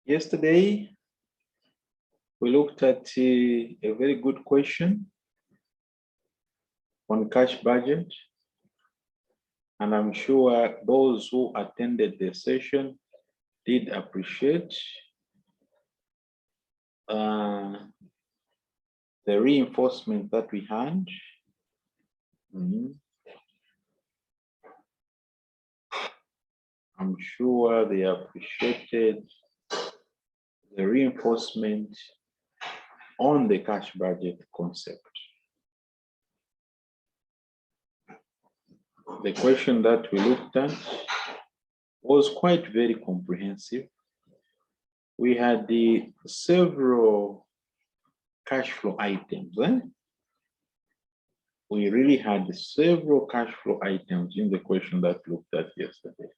Yesterday, we looked at a very good question on cash budget, and I'm sure those who attended the session did appreciate the reinforcement that we had. I'm sure they appreciated the reinforcement on the cash budget concept. The question that we looked at was quite very comprehensive. We had the several cash flow items. We really had several cash flow items in the question that we looked at yesterday.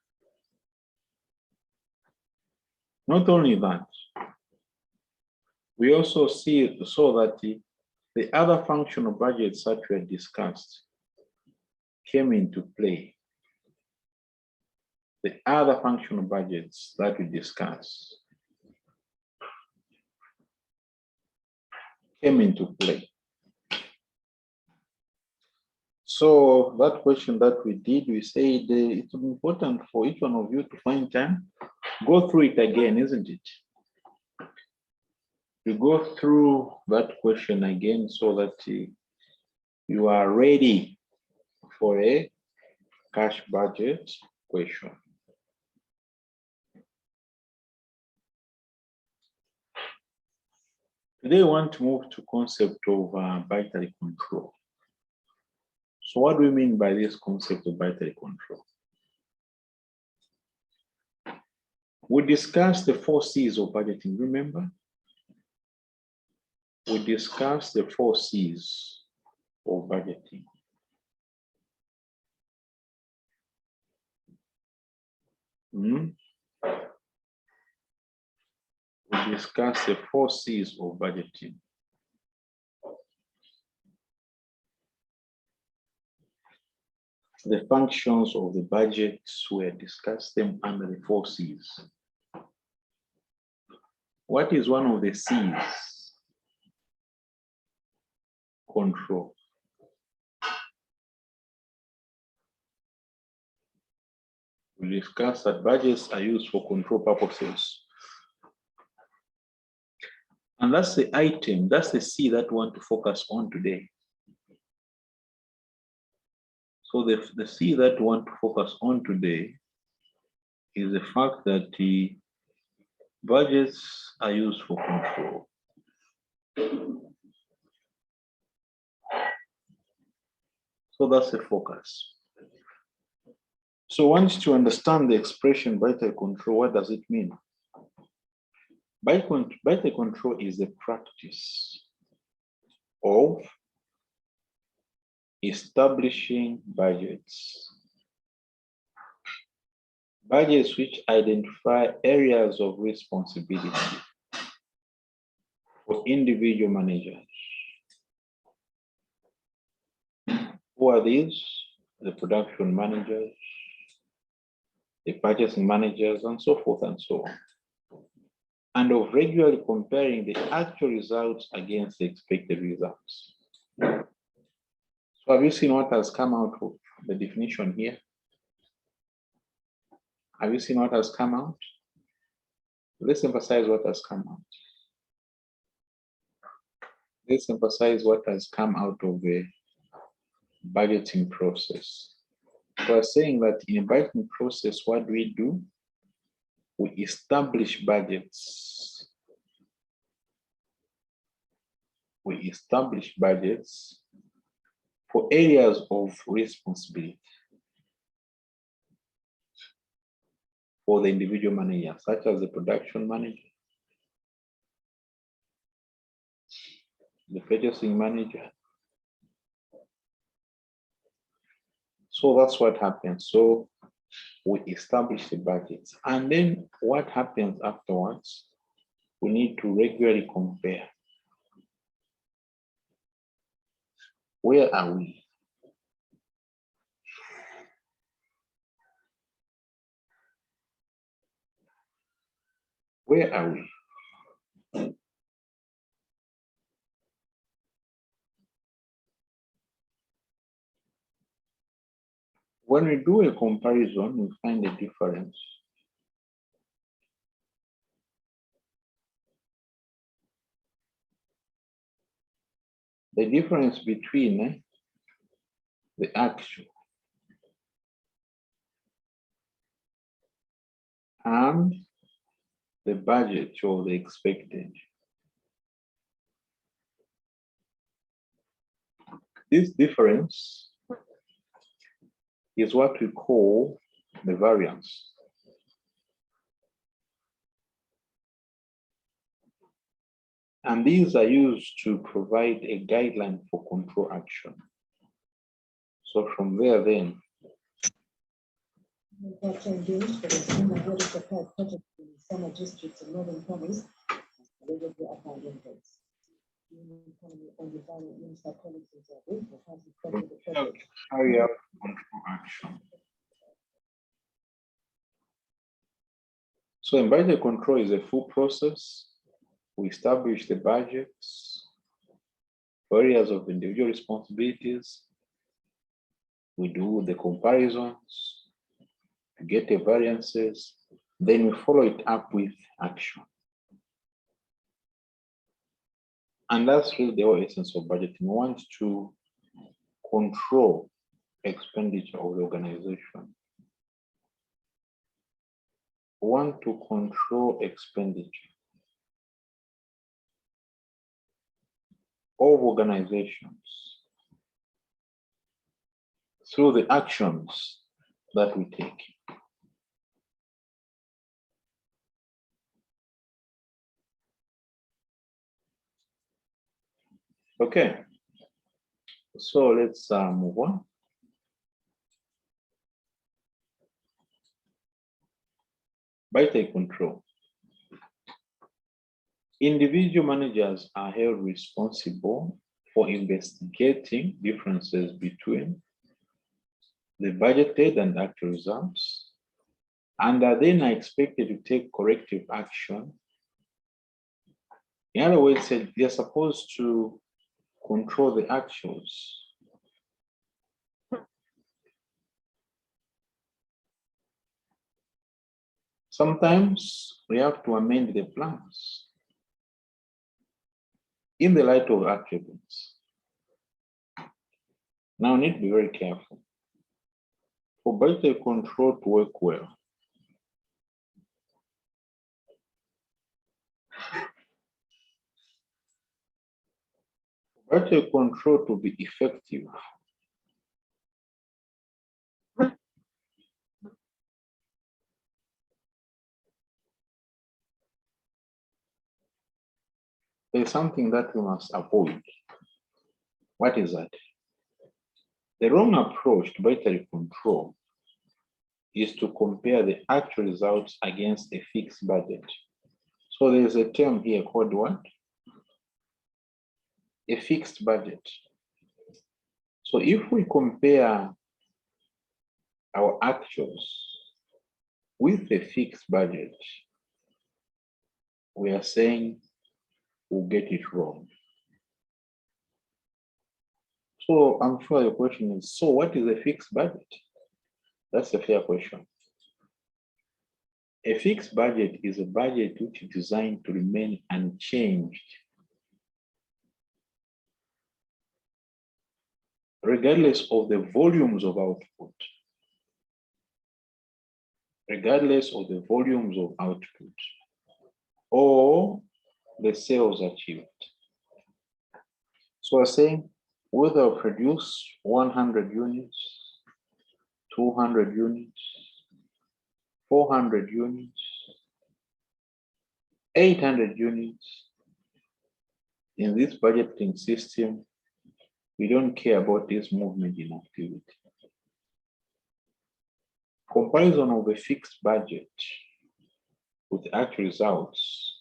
Not only that, we also saw that the other functional budgets that were discussed came into play. The other functional budgets that we discussed came into play. So that question that we did, we said it's important for each one of you to find time, go through it again, isn't it? You go through that question again so that you are ready for a cash budget question. Today, I want to move to concept of budgetary control. So what do we mean by this concept of budgetary control? We discussed the 4 C's of budgeting, remember? We discussed the 4 C's of budgeting. We discussed the 4 C's of budgeting. The functions of the budget, we discussed them under the 4 C's. What is one of the C's? Control. We discussed that budgets are used for control purposes. And that's the item, that's the C that we want to focus on today. So the C that we want to focus on today is the fact that the budgets are used for control. So that's the focus. So once you understand the expression budgetary control, what does it mean? Budgetary control is the practice of establishing budgets. Budgets which identify areas of responsibility for individual managers. Who are these? The production managers, the purchasing managers, and so forth and so on. And of regularly comparing the actual results against the expected results. So have you seen what has come out of the definition here? Have you seen what has come out? Let's emphasize what has come out. Let's emphasize what has come out of the budgeting process. We're saying that in a budgeting process, what do? We establish budgets. We establish budgets for areas of responsibility for the individual manager, such as the production manager, the purchasing manager. So that's what happens. So we establish the budgets. And then what happens afterwards? We need to regularly compare. Where are we? Where are we? When we do a comparison, we find a difference. The difference between the actual and the budget or the expected. This difference is what we call the variance. And these are used to provide a guideline for control action. So from there then, carry out control action. So in budget control is a full process. We establish the budgets, areas of individual responsibilities. We do the comparisons to get the variances. Then we follow it up with action. And that's really the whole essence of budgeting. We want to control expenditure of the organization. We want to control expenditure of organizations through the actions that we take. Okay, so let's move on. Budget control. Individual managers are held responsible for investigating differences between the budgeted and actual results, and are then expected to take corrective action. In other words, they're supposed to control the actuals. Sometimes we have to amend the plans in the light of attributes. Now, we need to be very careful. For budget control to work well, for budget control to be effective, there's something that we must avoid. What is that? The wrong approach to budgetary control is to compare the actual results against a fixed budget. So there's a term here called what? A fixed budget. So if we compare our actuals with a fixed budget, we are saying we'll get it wrong. So I'm sure the question is, so what is a fixed budget? That's a fair question. A fixed budget is a budget which is designed to remain unchanged regardless of the volumes of output. Regardless of the volumes of output or the sales achieved. So we're saying whether I produce 100 units, 200 units, 400 units, 800 units, in this budgeting system, we don't care about this movement in activity. Comparison of a fixed budget with actual results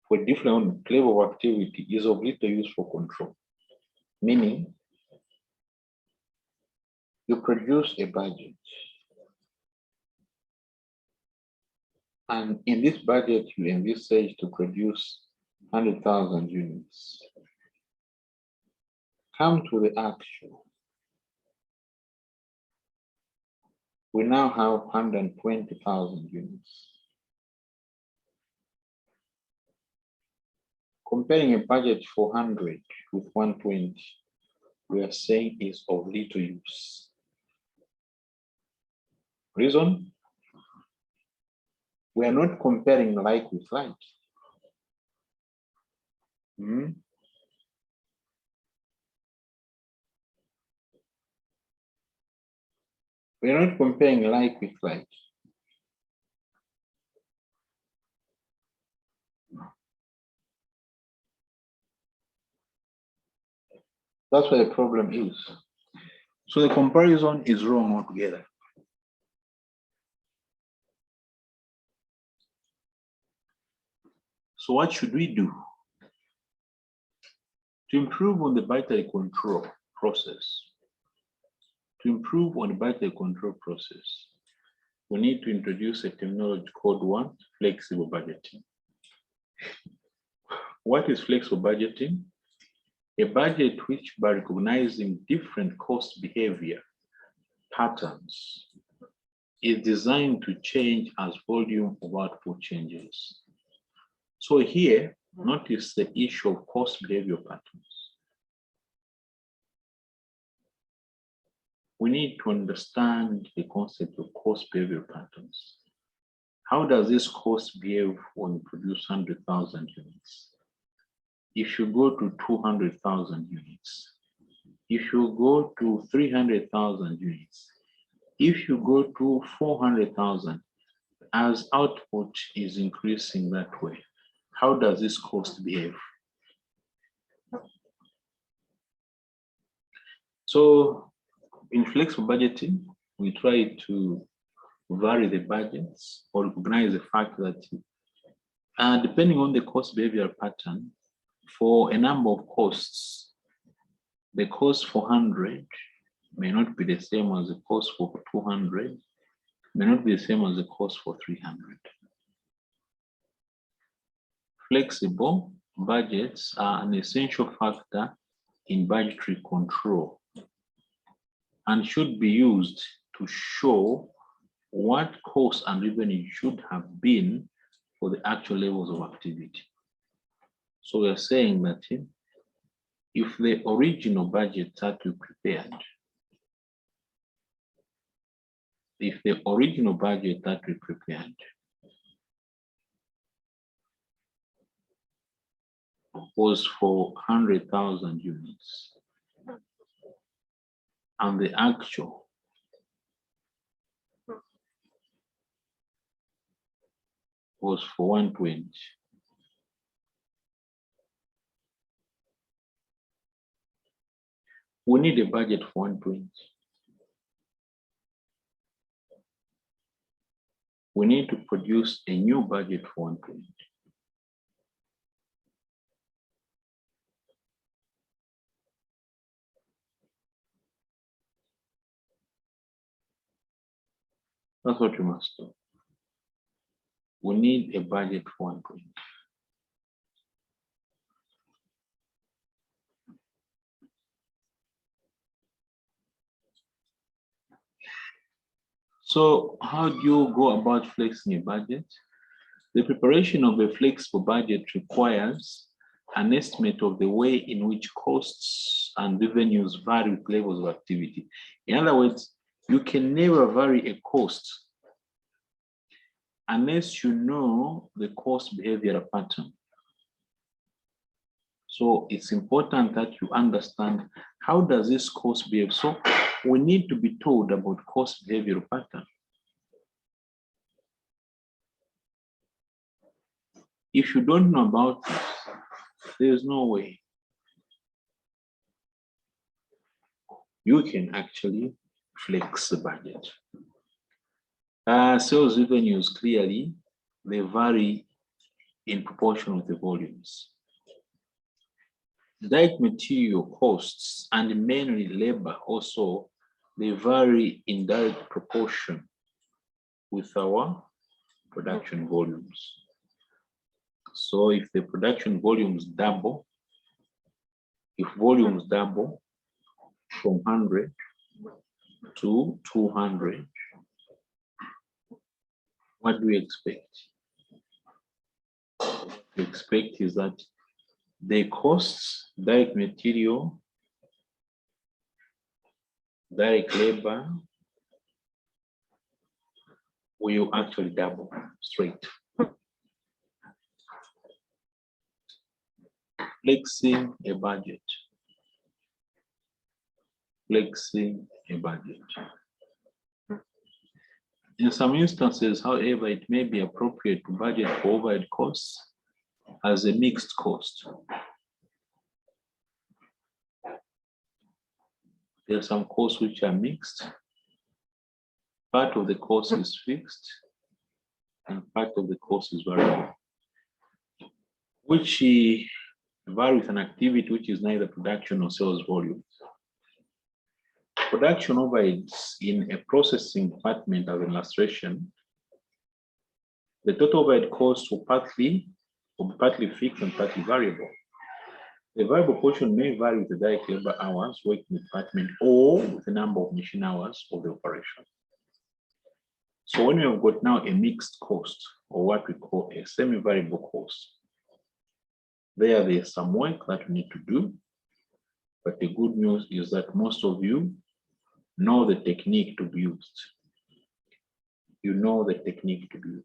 for different level of activity is of little use for control. Meaning, you produce a budget. And in this budget, you envisage to produce 100,000 units. Come to the actual. We now have 120,000 units. Comparing a budget for 100 with 120, we are saying is of little use. Reason? We are not comparing like with like. We are not comparing like with like. That's where the problem is. So the comparison is wrong altogether. So what should we do? To improve on the budgetary control process, we need to introduce a terminology called one, flexible budgeting. What is flexible budgeting? A budget which, by recognizing different cost behavior patterns, is designed to change as volume of output changes. So here, notice the issue of cost behavior patterns. We need to understand the concept of cost behavior patterns. How does this cost behave when you produce 100,000 units? If you go to 200,000 units, if you go to 300,000 units, if you go to 400,000, as output is increasing that way, how does this cost behave? So in flexible budgeting, we try to vary the budgets or recognize the fact that depending on the cost behavior pattern, for a number of costs, the cost for 100 may not be the same as the cost for 200, may not be the same as the cost for 300. Flexible budgets are an essential factor in budgetary control and should be used to show what costs and revenue should have been for the actual levels of activity. So we are saying that if the original budget that we prepared, was for 100,000 units, and the actual was for 120. We need a budget for 120. We need to produce a new budget for 120. That's what you must do. We need a budget for 120. So how do you go about flexing a budget? The preparation of a flexible budget requires an estimate of the way in which costs and revenues vary with levels of activity. In other words, you can never vary a cost unless you know the cost behavior pattern. So it's important that you understand how does this cost behave. So we need to be told about cost behavior pattern. If you don't know about this, there's no way you can actually flex the budget. Sales revenues, clearly, they vary in proportion with the volumes. Direct material costs and mainly labor also, they vary in direct proportion with our production volumes. So if the production volumes double, if volumes double from 100 to 200, what do we expect? What we expect is that the costs, direct material, direct labor, will actually double straight. Flexing a budget. Flexing a budget. In some instances, however, it may be appropriate to budget for overhead costs as a mixed cost. There are some costs which are mixed. Part of the cost is fixed and part of the cost is variable, which vary with an activity which is neither production or sales volume. Production overheads in a processing department as an illustration, the total overhead costs will be partly fixed and partly variable. The variable portion may vary with the direct labor hours worked in the department or with the number of machine hours of the operation. So when we have got now a mixed cost, or what we call a semi-variable cost, there's some work that we need to do, but the good news is that most of you know the technique to be used. You know the technique to be used.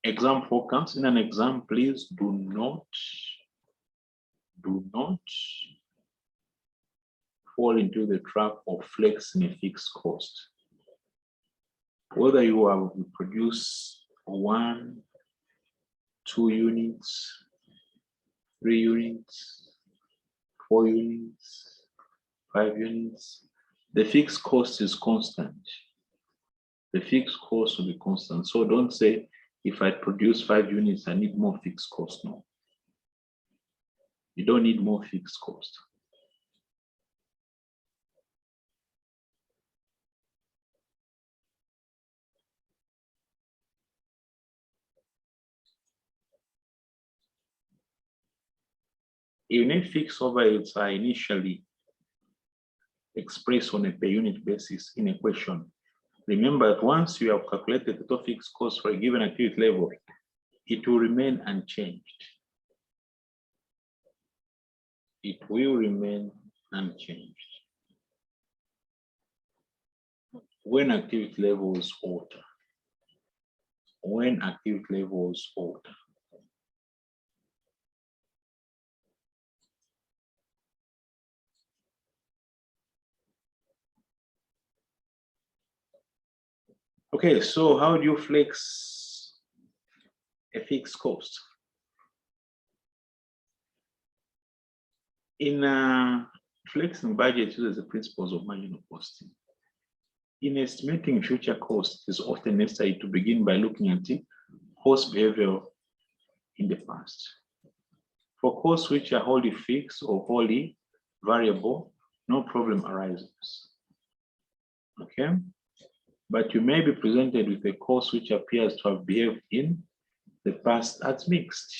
Exam focus. In an exam, please do not fall into the trap of flexing a fixed cost. Whether you produce 1, 2 units, 3 units, 4 units, 5 units, the fixed cost is constant. The fixed cost will be constant. So don't say, if I produce 5 units, I need more fixed cost. No. You don't need more fixed cost. Even if fixed overheads are initially expressed on a per unit basis in a question, remember that once you have calculated the total fixed cost for a given activity level, it will remain unchanged. It will remain unchanged. When activity levels alter. When activity levels alter. Okay, so how do you flex a fixed cost? In flexing budget uses the principles of marginal costing. In estimating future costs, it is often necessary to begin by looking at the cost behavior in the past. For costs which are wholly fixed or wholly variable, no problem arises. Okay? But you may be presented with a cost which appears to have behaved in the past as mixed,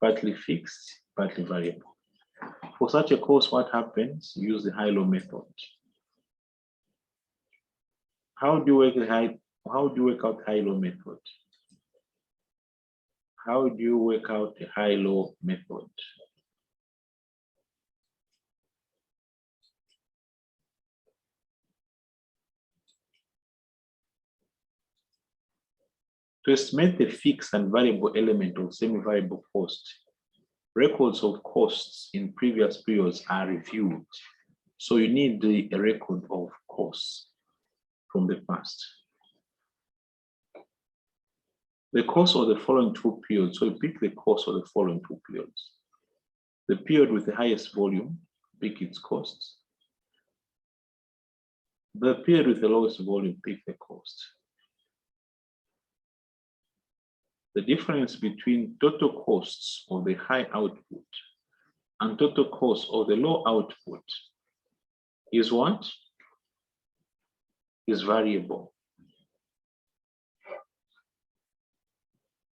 partly fixed, partly variable. For such a cost, what happens? Use the high-low method. How do you work out high-low method? How do you work out the high-low method? To estimate the fixed and variable element of semi-variable cost, records of costs in previous periods are reviewed. So you need a record of costs from the past. The cost of the following 2 periods, so you pick the cost of the following 2 periods. The period with the highest volume, pick its costs. The period with the lowest volume, pick the cost. The difference between total costs of the high output and total cost of the low output is what? is variable.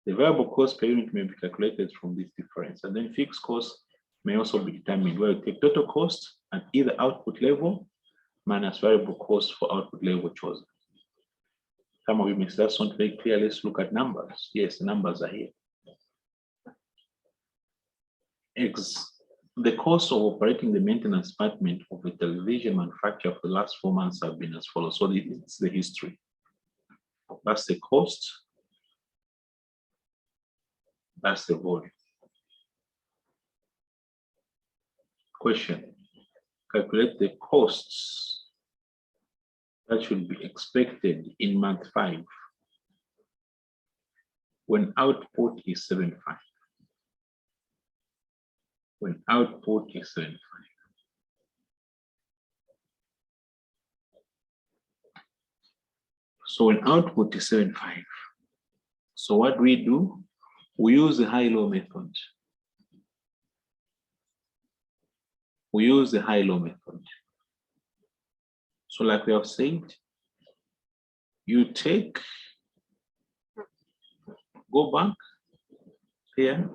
The variable cost per unit may be calculated from this difference, and then fixed cost may also be determined where you take total cost at either output level minus variable cost for output level chosen. Some of you may say that's not very clear. Let's look at numbers. Yes, the numbers are here. The cost of operating the maintenance department of a television manufacturer for the last 4 months have been as follows. So it's the history. That's the cost. That's the volume. Question. Calculate the costs that should be expected in month 5 when output is 75. When output is 75. So when output is 75. So what do? We use the high-low method. We use the high-low method. So like we have said, you go back here,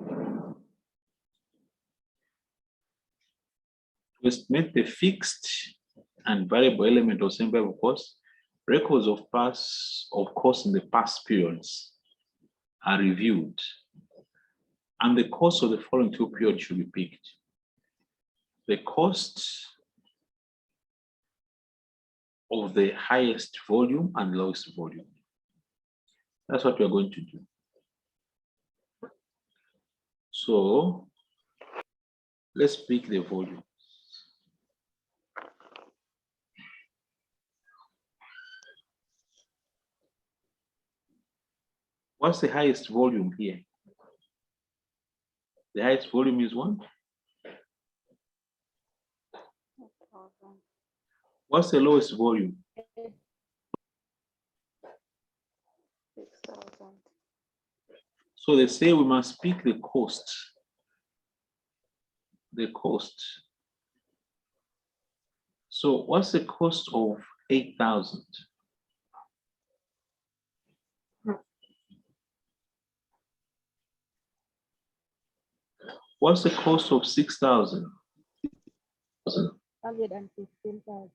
to estimate the fixed and variable element of same variable cost. Records of costs in the past periods are reviewed, and the cost of the following 2 periods should be picked. The cost of the highest volume and lowest volume. That's what we're going to do. So let's pick the volume. What's the highest volume here? The highest volume is what? What's the lowest volume? 6,000. So they say we must pick the cost. The cost. So what's the cost of 8,000? What's the cost of 6,000? 115,000.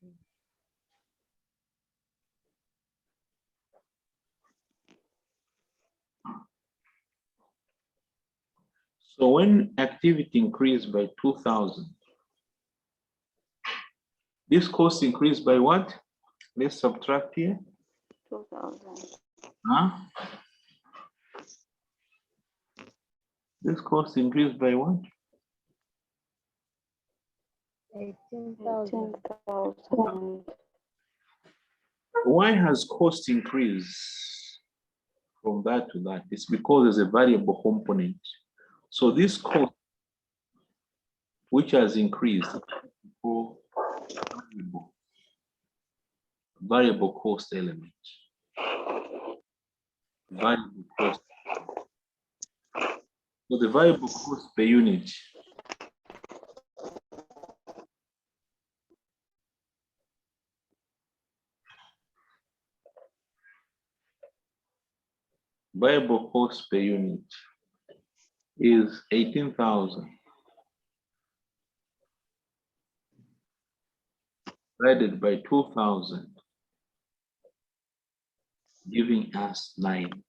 So when activity increased by 2,000, this cost increased by what? Let's subtract here. 2,000. Huh? This cost increased by what? 18,000. Why has cost increased from that to that? It's because there's a variable component. So this cost, which has increased, for variable cost element. Variable cost. So the variable cost per unit is 18,000 divided by 2,000, giving us 9.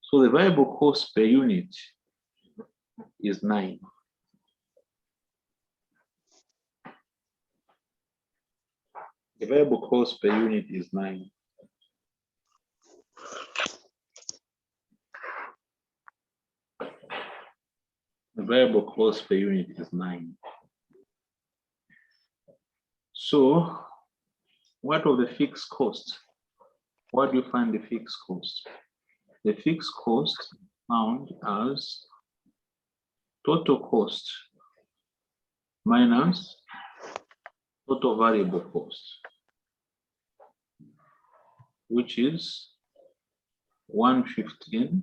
So the variable cost per unit is 9. The variable cost per unit is 9. The variable cost per unit is 9. So what of the fixed cost? What do you find the fixed cost? The fixed cost found as total cost minus total variable cost, which is 115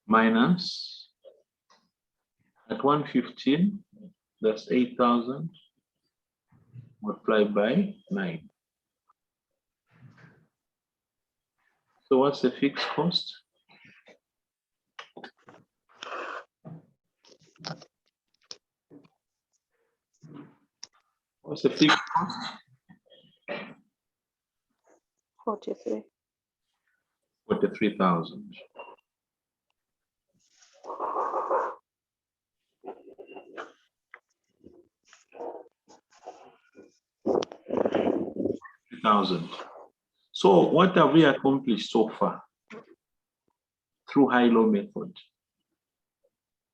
minus, at 115, That's 8,000 multiplied by 9. So what's the fixed cost? What's the fixed cost? 43. 43,000. So what have we accomplished so far through high-low method?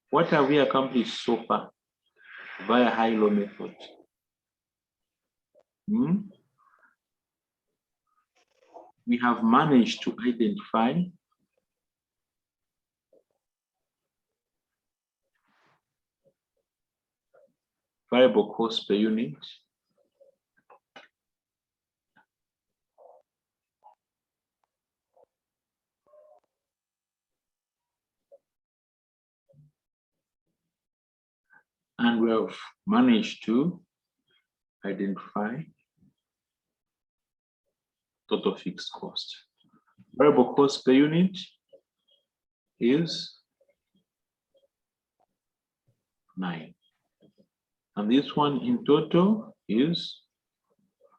What have we accomplished so far via high-low method? We have managed to identify variable cost per unit, and we have managed to identify total fixed cost. Variable cost per unit is 9. And this one in total is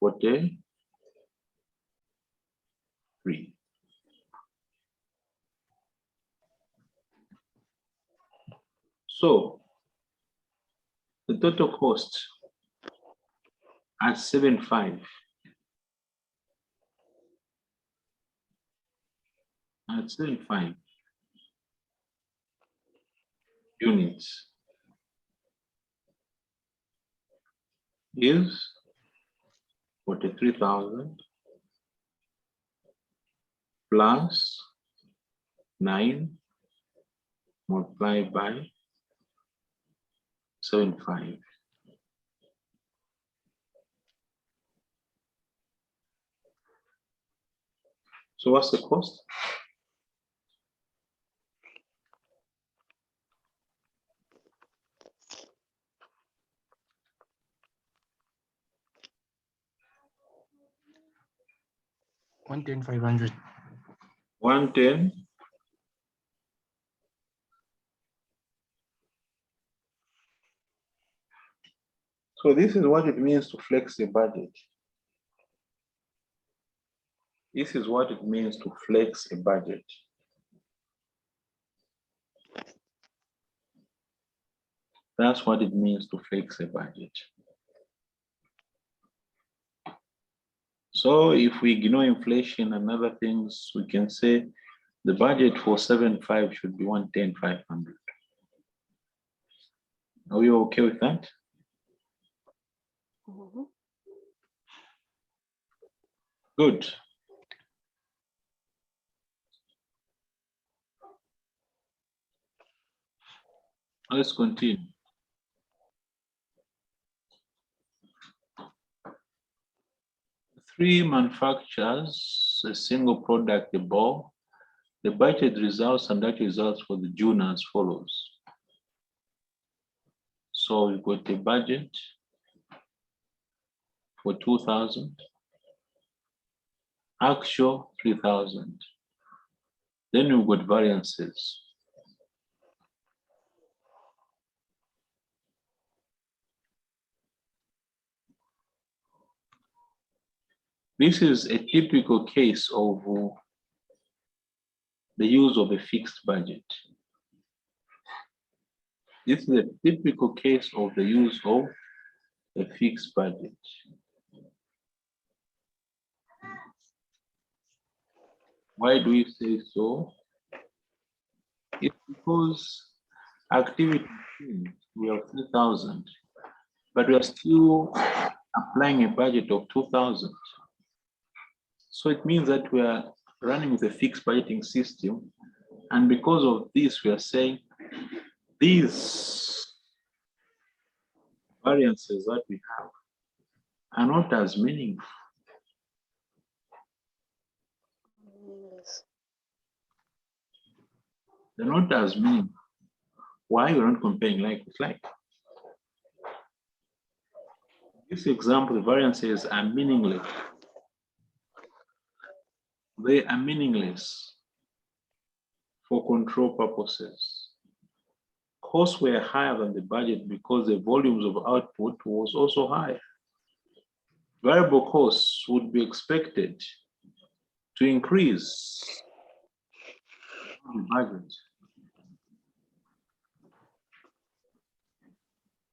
43. So the total cost at 7.5 units is 43,000 plus 9 multiplied by 7.5. So what's the cost? $110,500. 110. So this is what it means to flex a budget. This is what it means to flex a budget. That's what it means to flex a budget. So if we ignore inflation and other things, we can say the budget for 7.5 should be 110,500. Are we okay with that? Mhm. Good. Let's continue. Three manufacturers, a single product, a ball. The budget results and that results for the June as follows. So we've got a budget for 2,000, actual 3,000. Then we've got variances. This is a typical case of the use of a fixed budget. This is a typical case of the use of a fixed budget. Why do we say so? It's because activity, we have 3,000, but we are still applying a budget of 2,000. So it means that we are running with a fixed budgeting system. And because of this, we are saying these variances that we have are not as meaningful. Yes. They're not as meaningful. Why? We're not comparing like with like. This example, the variances are meaningless. They are meaningless for control purposes. Costs were higher than the budget because the volumes of output was also high. Variable costs would be expected to increase the budget.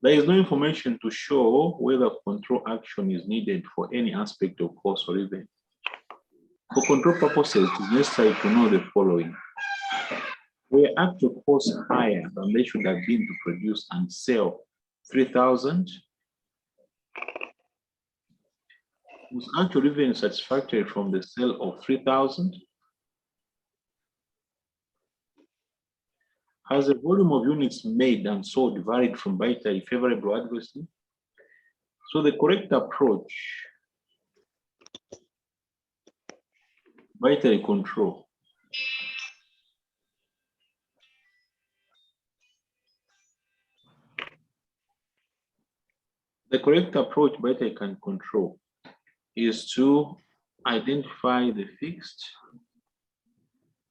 There is no information to show whether control action is needed for any aspect of cost or event. For control purposes, it is necessary to know the following. Were actual costs higher than they should have been to produce and sell 3,000? Was actual revenue satisfactory from the sale of 3,000? Has the volume of units made and sold varied from budgetary favorable or adversely? So the correct approach, budgetary control. The correct approach budgetary can control is to identify the fixed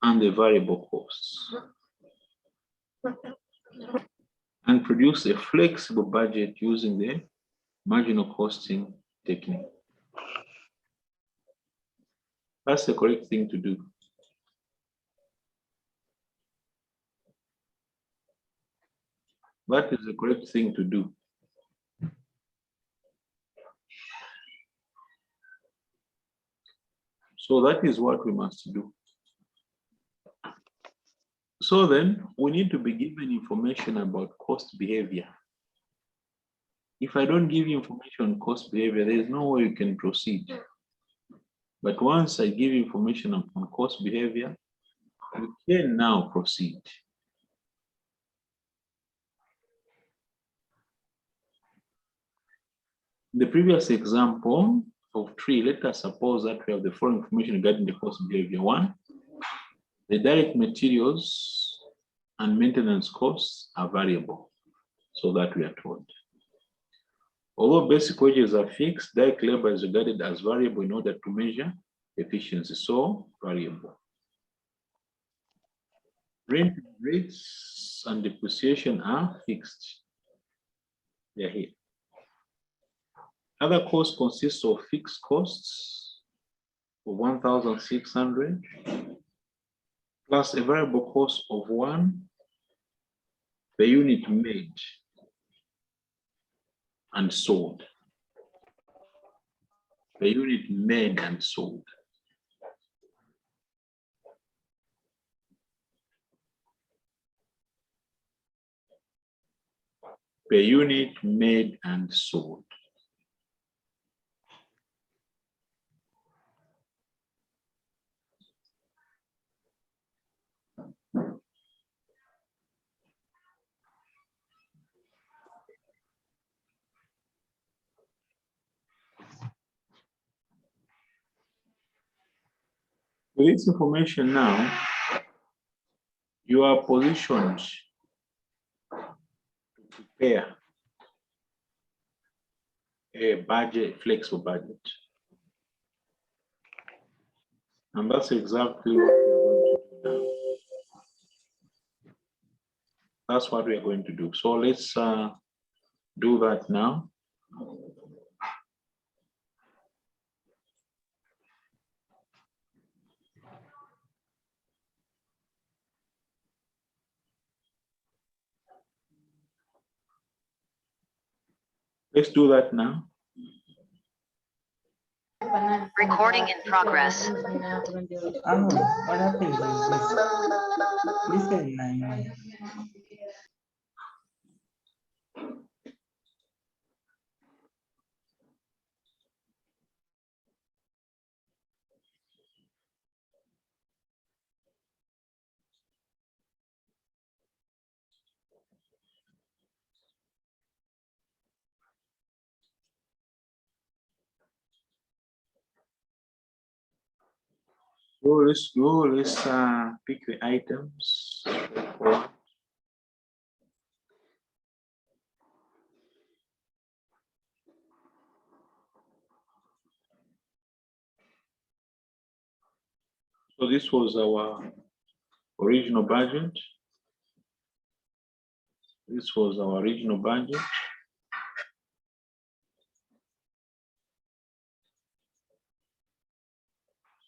and the variable costs and produce a flexible budget using the marginal costing technique. That's the correct thing to do. That is the correct thing to do. So that is what we must do. So then we need to be given information about cost behavior. If I don't give you information on cost behavior, there is no way you can proceed. But once I give you information on cost behavior, you can now proceed. In the previous example of 3, let us suppose that we have the following information regarding the cost behavior. 1, the direct materials and maintenance costs are variable, so that we are told. Although basic wages are fixed, direct labor is regarded as variable in order to measure efficiency, so variable. Rent rates and depreciation are fixed. They are here. Other costs consist of fixed costs of 1,600 plus a variable cost of 1 per unit made and sold. Per unit made and sold. Per unit made and sold. With this information now, you are positioned to prepare a budget, flexible budget. And that's exactly what we're going to do now. That's what we are going to do. So let's do that now. Let's do that now. Recording in progress. What happened? Listen, nine. So let's go. Let's pick the items. So this was our original budget. This was our original budget.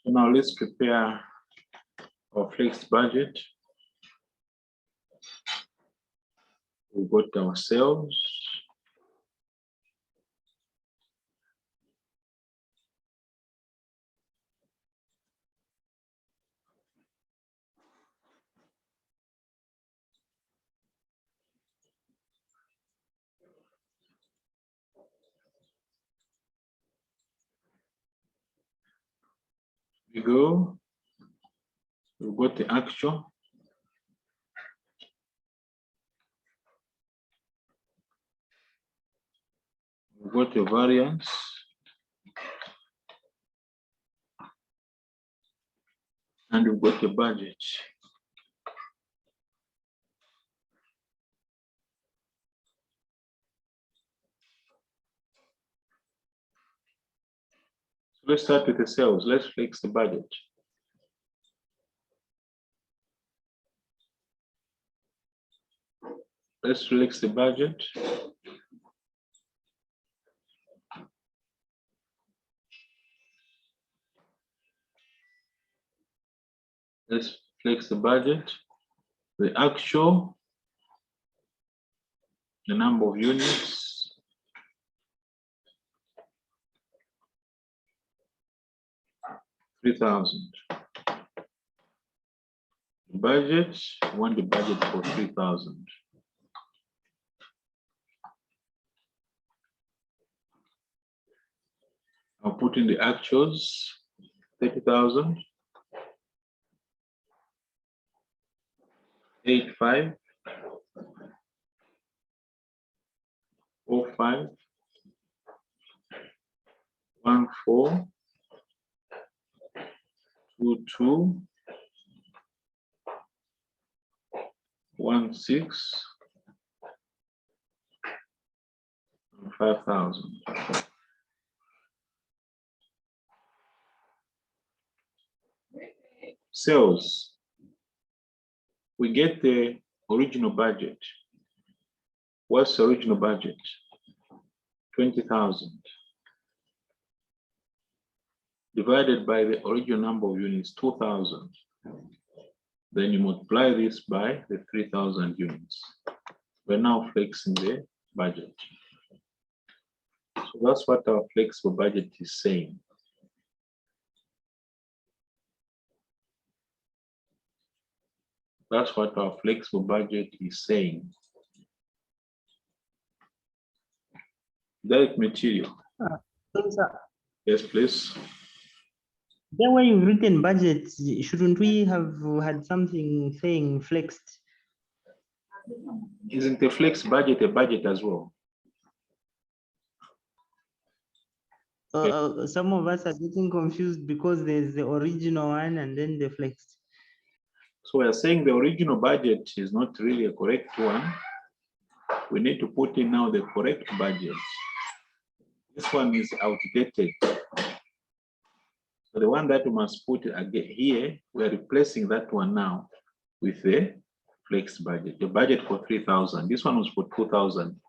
So now let's prepare our fixed budget. We got our sales. We go. We got the actual. We got the variance. And we've got the budget. So let's start with the sales. Let's fix the budget. Let's fix the budget. Let's flex the budget. The actual, the number of units, $3,000. Budget, we want the budget for 3,000. I'll put in the actuals, 30,000. 85, 05, 14, 22, 16, 5,000. Sales. We get the original budget. What's the original budget? 20,000. Divided by the original number of units, 2,000. Then you multiply this by the 3,000 units. We're now flexing the budget. So that's what our flexible budget is saying. That's what our flexible budget is saying. Direct material. Yes, please. Then when you've written budget, shouldn't we have had something saying flexed? Isn't the flex budget a budget as well? Some of us are getting confused because there's the original one and then the flexed. So we are saying the original budget is not really a correct one. We need to put in now the correct budget. This one is outdated. So the one that we must put again here, we are replacing that one now with the flex budget. The budget for 3,000. This one was for 2,000.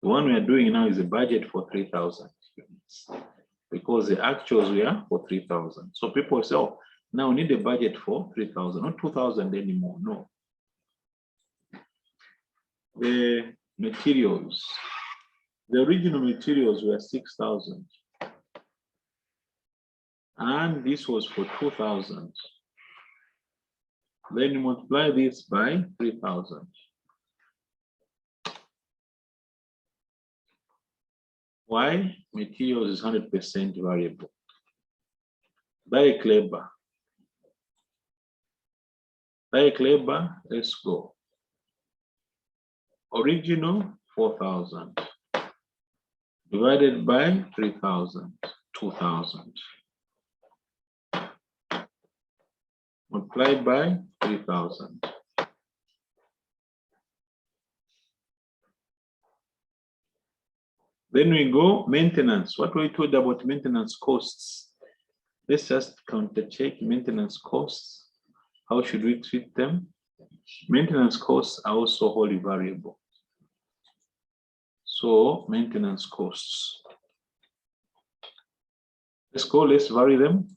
The one we are doing now is a budget for 3,000 units because the actuals were for 3,000. So people say, oh, now we need a budget for 3,000, not 2,000 anymore. No. The materials. The original materials were 6,000. And this was for 2,000. Then you multiply this by 3,000. Why? Materials is 100% variable. Direct labor. Direct labor, let's go. Original, 4,000. Divided by 3,000, 2,000. Multiplied by 3,000. Then we go maintenance. What we told about maintenance costs? Let's just counter check maintenance costs. How should we treat them? Maintenance costs are also wholly variable. So maintenance costs. Let's go, let's vary them.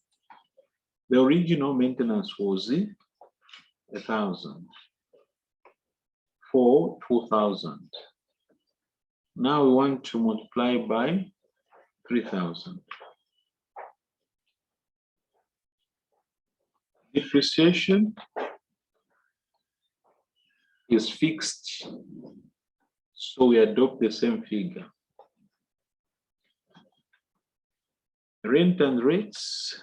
The original maintenance was 1,000 for 2,000. Now we want to multiply by 3,000. Depreciation is fixed, so we adopt the same figure. Rent and rates.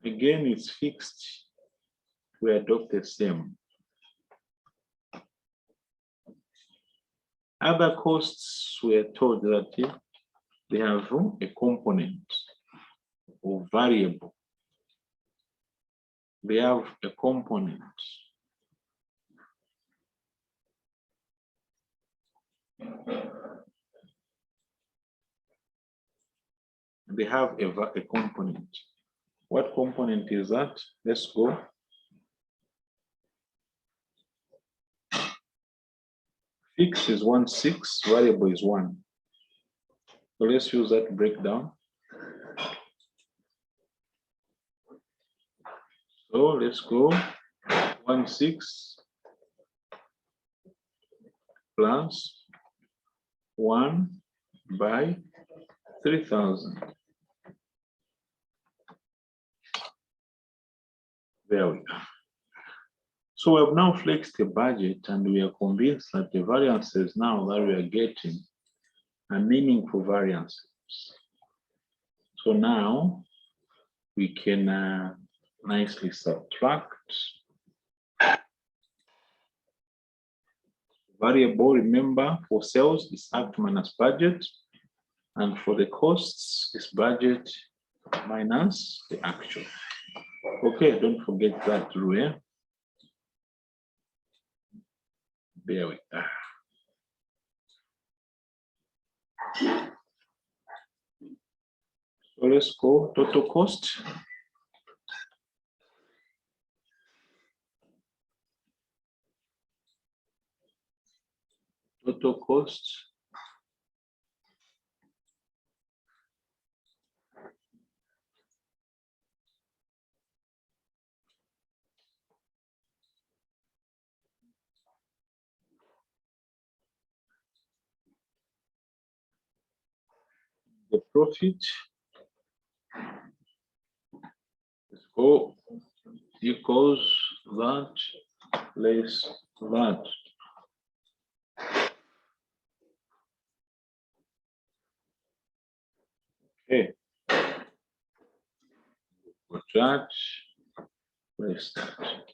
Again, it's fixed, we adopt the same. Other costs, we are told that they have a component of variable. They have a component. They have a component. What component is that? Let's go. Fixed is 1/6, variable is 1. So let's use that breakdown. So let's go 1/6 plus 1 by 3,000. There we go. So we have now flexed the budget and we are convinced that the variances now that we are getting are meaningful variances. So now we can nicely subtract. Variable, remember, for sales is act minus budget, and for the costs is budget minus the actual. Okay, don't forget that rule. There we are. So let's go total cost. Total cost. The profit. Let's go equals that less that. Okay. For that, less that.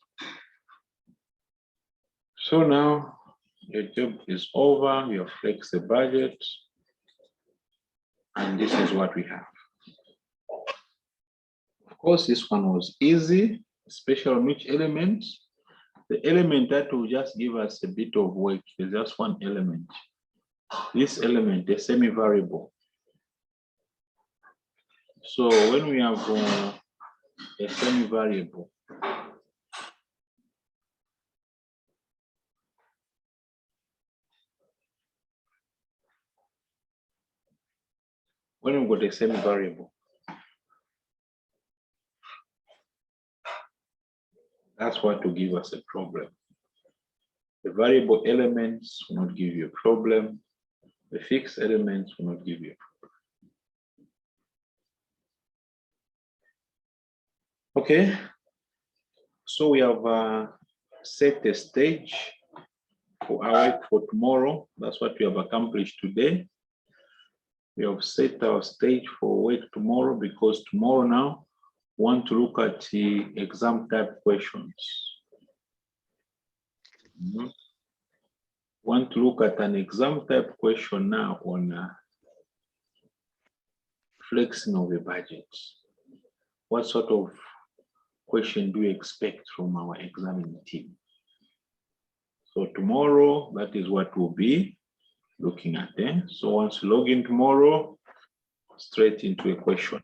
So now your job is over. You have flexed the budget, and this is what we have. Of course, this one was easy, especially on which element? The element that will just give us a bit of work is just one element. This element, a semi-variable. So when we have a semi-variable, when we've got a semi-variable, that's what will give us a problem. The variable elements will not give you a problem. The fixed elements will not give you a problem. Okay, so we have set the stage for our work for tomorrow. That's what we have accomplished today. We have set our stage for work tomorrow because tomorrow now we want to look at the exam type questions. Want to look at an exam type question now on flexing of the budget. What sort of question do you expect from our examining team? So tomorrow, that is what will be looking at there. So once you log in tomorrow, straight into a question.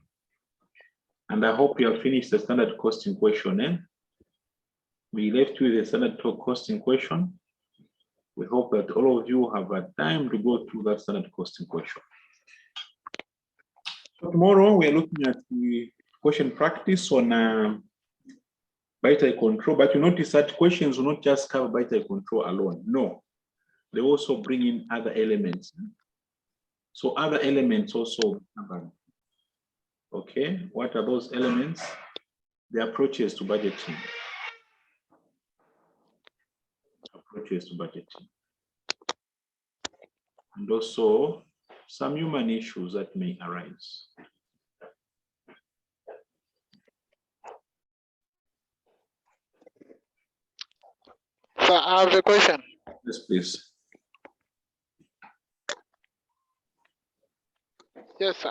And I hope you have finished the standard costing question. We left you with the standard costing question. We hope that all of you have had time to go through that standard costing question. So tomorrow we are looking at the question practice on byte control, but you notice that questions will not just cover byte control alone. No, they also bring in other elements. So other elements also covered. Okay, what are those elements? The approaches to budgeting. Approaches to budgeting. And also some human issues that may arise. So I have a question. Yes, please. Yes,